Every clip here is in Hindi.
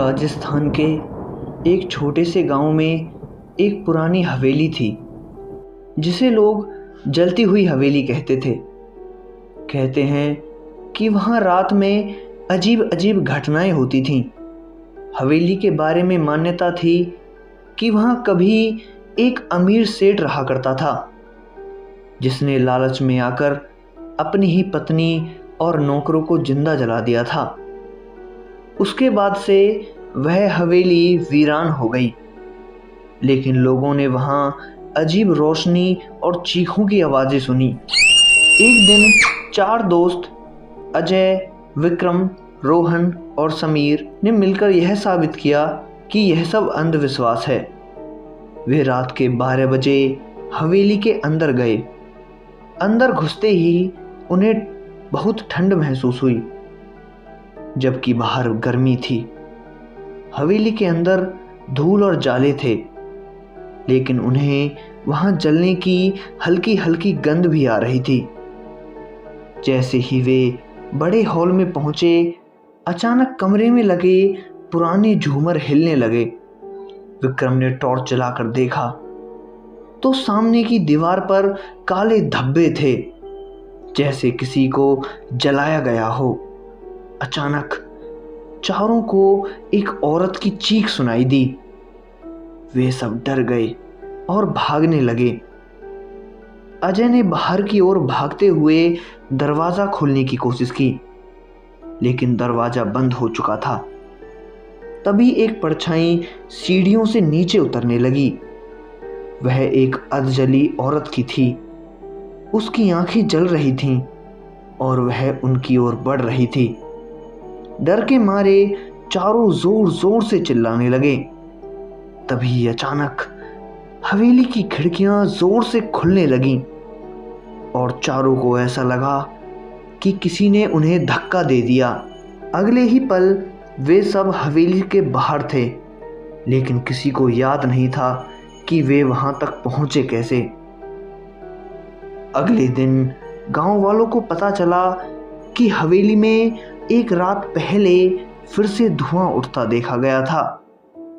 राजस्थान के एक छोटे से गांव में एक पुरानी हवेली थी जिसे लोग जलती हुई हवेली कहते थे। कहते हैं कि वहाँ रात में अजीब अजीब घटनाएं होती थीं। हवेली के बारे में मान्यता थी कि वहाँ कभी एक अमीर सेठ रहा करता था जिसने लालच में आकर अपनी ही पत्नी और नौकरों को जिंदा जला दिया था। उसके बाद से वह हवेली वीरान हो गई, लेकिन लोगों ने वहाँ अजीब रोशनी और चीखों की आवाज़ें सुनी। एक दिन 4 दोस्त अजय, विक्रम, रोहन और समीर ने मिलकर यह साबित किया कि यह सब अंधविश्वास है। वे रात के 12 बजे हवेली के अंदर गए। अंदर घुसते ही उन्हें बहुत ठंड महसूस हुई, जबकि बाहर गर्मी थी। हवेली के अंदर धूल और जाले थे, लेकिन उन्हें वहां जलने की हल्की हल्की गंध भी आ रही थी। जैसे ही वे बड़े हॉल में पहुंचे, अचानक कमरे में लगे पुराने झूमर हिलने लगे। विक्रम ने टॉर्च जलाकर देखा तो सामने की दीवार पर काले धब्बे थे, जैसे किसी को जलाया गया हो। अचानक चारों को एक औरत की चीख सुनाई दी। वे सब डर गए और भागने लगे। अजय ने बाहर की ओर भागते हुए दरवाजा खोलने की कोशिश की, लेकिन दरवाजा बंद हो चुका था। तभी एक परछाई सीढ़ियों से नीचे उतरने लगी। वह एक अधजली औरत की थी। उसकी आंखें जल रही थीं और वह उनकी ओर बढ़ रही थी। डर के मारे चारों जोर जोर से चिल्लाने लगे। तभी अचानक हवेली की खिड़कियां जोर से खुलने लगीं और चारों को ऐसा लगा कि किसी ने उन्हें धक्का दे दिया। अगले ही पल वे सब हवेली के बाहर थे, लेकिन किसी को याद नहीं था कि वे वहां तक पहुंचे कैसे। अगले दिन गांव वालों को पता चला कि हवेली में एक रात पहले फिर से धुआं उठता देखा गया था।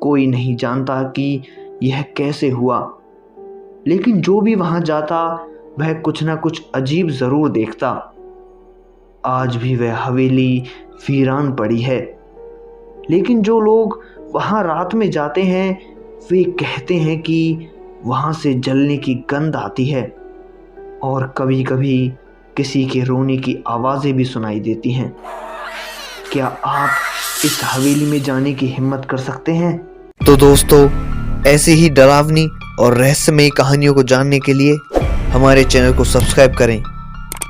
कोई नहीं जानता कि यह कैसे हुआ, लेकिन जो भी वहां जाता वह कुछ ना कुछ अजीब जरूर देखता। आज भी वह हवेली वीरान पड़ी है, लेकिन जो लोग वहां रात में जाते हैं वे कहते हैं कि वहां से जलने की गंध आती है और कभी कभी किसी के रोने की आवाज़ें भी सुनाई देती हैं। क्या आप इस हवेली में जाने की हिम्मत कर सकते हैं? तो दोस्तों, ऐसे ही डरावनी और रहस्यमयी कहानियों को जानने के लिए हमारे चैनल को सब्सक्राइब करें।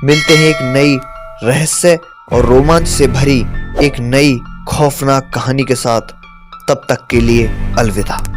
मिलते हैं एक नई रहस्य और रोमांच से भरी एक नई खौफनाक कहानी के साथ। तब तक के लिए अलविदा।